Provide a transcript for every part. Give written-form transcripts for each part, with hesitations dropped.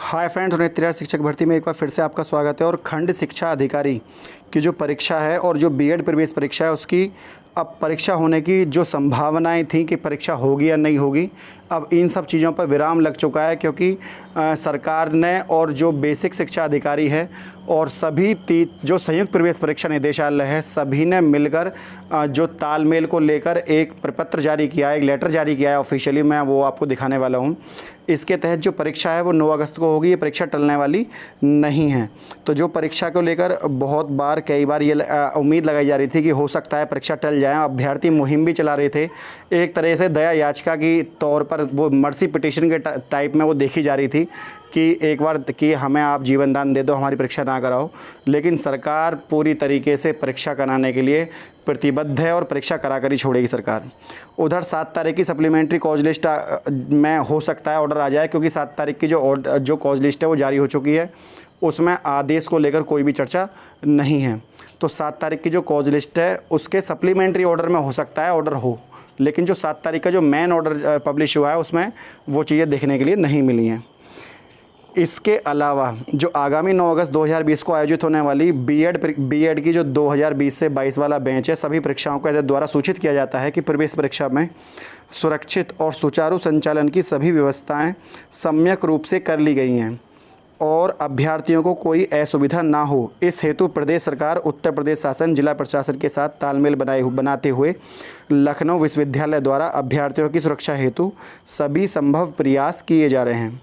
Hi friends, नेत्र शिक्षक भर्ती में एक बार फिर से आपका स्वागत है। और खंड शिक्षा अधिकारी की जो परीक्षा है और जो बीएड प्रवेश परीक्षा है उसकी अब परीक्षा होने की जो संभावनाएं थी कि परीक्षा होगी या नहीं होगी, अब इन सब चीज़ों पर विराम लग चुका है। क्योंकि सरकार ने और जो बेसिक शिक्षा अधिकारी है और सभी जो संयुक्त प्रवेश परीक्षा निदेशालय है, सभी ने मिलकर जो तालमेल को लेकर एक प्रपत्र जारी किया है, एक लेटर जारी किया है ऑफिशियली। मैं वो आपको दिखाने वाला हूँ। इसके तहत जो परीक्षा है वो 9 अगस्त को होगी। ये परीक्षा टलने वाली नहीं है। तो जो परीक्षा को लेकर बहुत बार कई बार ये उम्मीद लगाई जा रही थी कि हो सकता है परीक्षा टल जाए। अभ्यर्थी मुहिम भी चला रहे थे, एक तरह से दया याचिका की तौर पर, वो मर्सी पिटीशन के टाइप में वो देखी जा रही थी कि एक बार कि हमें आप जीवन दान दे दो, हमारी परीक्षा ना कराओ। लेकिन सरकार पूरी तरीके से परीक्षा कराने के लिए प्रतिबद्ध है और परीक्षा कराकर ही छोड़ेगी सरकार। उधर 7 तारीख की सप्लीमेंट्री कॉज लिस्ट में हो सकता है ऑर्डर आ जाए, क्योंकि 7 तारीख की जो कॉज लिस्ट है वो जारी हो चुकी है। उसमें आदेश को लेकर कोई भी चर्चा नहीं है। तो 7 तारीख की जो कॉज लिस्ट है उसके सप्लीमेंट्री ऑर्डर में हो सकता है ऑर्डर हो, लेकिन जो 7 तारीख का जो मेन ऑर्डर पब्लिश हुआ है उसमें वो चीज़ें देखने के लिए नहीं मिली हैं। इसके अलावा जो आगामी 9 अगस्त 2020 को आयोजित होने वाली बीएड की जो 2020 से 22 वाला बैच है, सभी परीक्षाओं को द्वारा सूचित किया जाता है कि प्रवेश परीक्षा में सुरक्षित और सुचारू संचालन की सभी व्यवस्थाएं सम्यक रूप से कर ली गई हैं और अभ्यर्थियों को कोई असुविधा ना हो। इस हेतु प्रदेश सरकार, उत्तर प्रदेश शासन, जिला प्रशासन के साथ तालमेल बनाते हुए लखनऊ विश्वविद्यालय द्वारा अभ्यर्थियों की सुरक्षा हेतु सभी संभव प्रयास किए जा रहे हैं।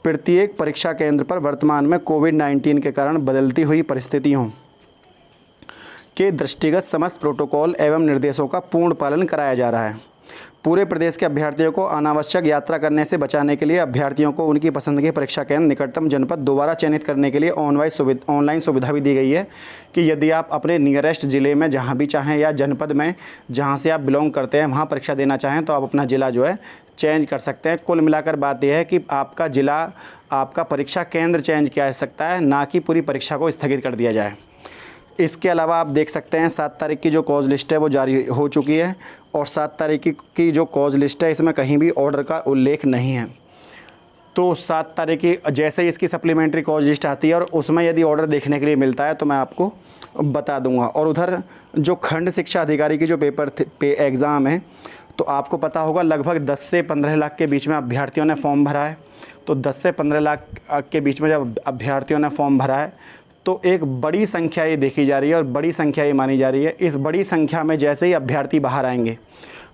प्रत्येक परीक्षा केंद्र पर वर्तमान में कोविड-19 के कारण बदलती हुई परिस्थितियों के दृष्टिगत समस्त प्रोटोकॉल एवं निर्देशों का पूर्ण पालन कराया जा रहा है। पूरे प्रदेश के अभ्यर्थियों को अनावश्यक यात्रा करने से बचाने के लिए अभ्यर्थियों को उनकी पसंद के परीक्षा केंद्र निकटतम जनपद दोबारा चयनित करने के लिए ऑनलाइन सुविधा भी दी गई है कि यदि आप अपने नियरेस्ट ज़िले में जहां भी चाहें या जनपद में जहां से आप बिलोंग करते हैं वहां परीक्षा देना चाहें तो आप अपना ज़िला जो है चेंज कर सकते हैं। कुल मिलाकर बात यह है कि आपका ज़िला, आपका परीक्षा केंद्र चेंज किया जा सकता है, ना कि पूरी परीक्षा को स्थगित कर दिया जाए। इसके अलावा आप देख सकते हैं 7 तारीख की जो कॉज लिस्ट है वो जारी हो चुकी है और 7 तारीख की जो कॉज लिस्ट है इसमें कहीं भी ऑर्डर का उल्लेख नहीं है। तो 7 तारीख की जैसे ही इसकी सप्लीमेंट्री कॉज लिस्ट आती है और उसमें यदि ऑर्डर देखने के लिए मिलता है तो मैं आपको बता दूंगा। और उधर जो खंड शिक्षा अधिकारी की जो एग्ज़ाम है, तो आपको पता होगा लगभग 10 से 15 लाख के बीच में अभ्यर्थियों ने फॉर्म भरा है। तो 10 से 15 लाख के बीच में जब अभ्यर्थियों ने फॉर्म भरा है तो एक बड़ी संख्या ये देखी जा रही है और बड़ी संख्या ये मानी जा रही है। इस बड़ी संख्या में जैसे ही अभ्यर्थी बाहर आएंगे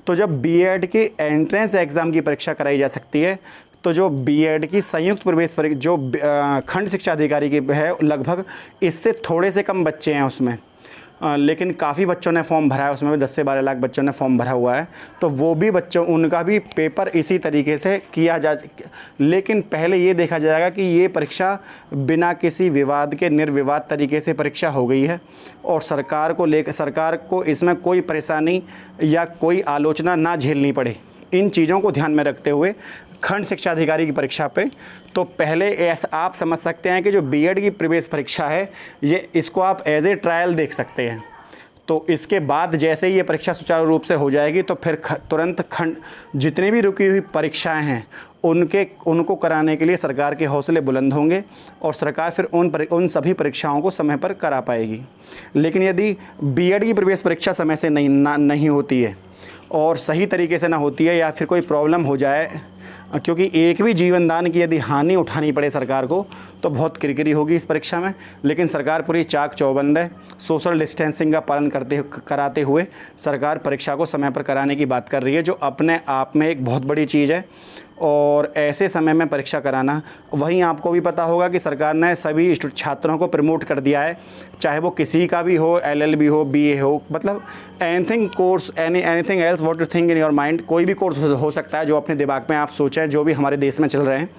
तो जब बीएड के एंट्रेंस एग्ज़ाम की परीक्षा कराई जा सकती है, तो जो बीएड की संयुक्त प्रवेश परीक्षा जो खंड शिक्षा अधिकारी की है, लगभग इससे थोड़े से कम बच्चे हैं उसमें, लेकिन काफ़ी बच्चों ने फॉर्म भरा है। उसमें भी 10 से 12 लाख बच्चों ने फॉर्म भरा हुआ है। तो वो भी बच्चों, उनका भी पेपर इसी तरीके से किया जा, लेकिन पहले ये देखा जाएगा कि ये परीक्षा बिना किसी विवाद के निर्विवाद तरीके से परीक्षा हो गई है और सरकार को इसमें कोई परेशानी या कोई आलोचना ना झेलनी पड़े। इन चीज़ों को ध्यान में रखते हुए खंड शिक्षा अधिकारी की परीक्षा पे तो पहले ऐसा आप समझ सकते हैं कि जो बीएड की प्रवेश परीक्षा है इसको आप एज ए ट्रायल देख सकते हैं। तो इसके बाद जैसे ही ये परीक्षा सुचारू रूप से हो जाएगी तो फिर तुरंत जितनी भी रुकी हुई परीक्षाएं हैं उनको कराने के लिए सरकार के हौसले बुलंद होंगे और सरकार फिर उन सभी परीक्षाओं को समय पर करा पाएगी। लेकिन यदि बीएड की प्रवेश परीक्षा समय से नहीं होती है और सही तरीके से ना होती है या फिर कोई प्रॉब्लम हो जाए, क्योंकि एक भी जीवन दान की यदि हानि उठानी पड़े सरकार को तो बहुत किरकिरी होगी इस परीक्षा में। लेकिन सरकार पूरी चाक चौबंद है। सोशल डिस्टेंसिंग का पालन कराते हुए सरकार परीक्षा को समय पर कराने की बात कर रही है, जो अपने आप में एक बहुत बड़ी चीज़ है। और ऐसे समय में परीक्षा कराना, वहीं आपको भी पता होगा कि सरकार ने सभी छात्रों को प्रमोट कर दिया है, चाहे वो किसी का भी हो, एलएलबी हो, बीए हो, मतलब anything course, anything else what you think in your mind, कोई भी कोर्स हो सकता है जो अपने दिमाग में आप सोचें, जो भी हमारे देश में चल रहे हैं,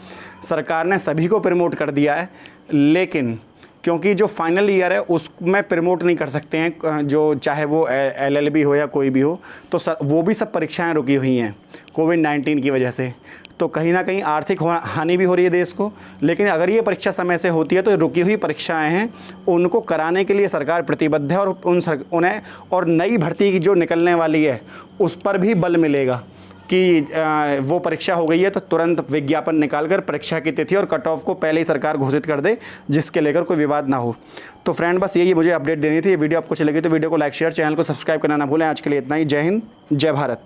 सरकार ने सभी को प्रमोट कर दिया है। लेकिन क्योंकि जो फाइनल ईयर है उसमें प्रमोट नहीं कर सकते हैं, जो चाहे वो एलएलबी हो या कोई भी हो, तो वो भी सब परीक्षाएं रुकी हुई हैं कोविड-19 की वजह से। तो कहीं ना कहीं आर्थिक हानि भी हो रही है देश को। लेकिन अगर ये परीक्षा समय से होती है तो रुकी हुई परीक्षाएं हैं उनको कराने के लिए सरकार प्रतिबद्ध है और उन्हें और नई भर्ती की जो निकलने वाली है उस पर भी बल मिलेगा। कि वो परीक्षा हो गई है तो तुरंत विज्ञापन निकालकर परीक्षा की तिथि और कट ऑफ को पहले ही सरकार घोषित कर दे, जिसके लेकर कोई विवाद ना हो। तो फ्रेंड बस यही मुझे अपडेट देनी थी। ये वीडियो आपको अच्छी लगी तो वीडियो को लाइक शेयर, चैनल को सब्सक्राइब करना ना भूलें। आज के लिए इतना ही। जय हिंद, जय भारत।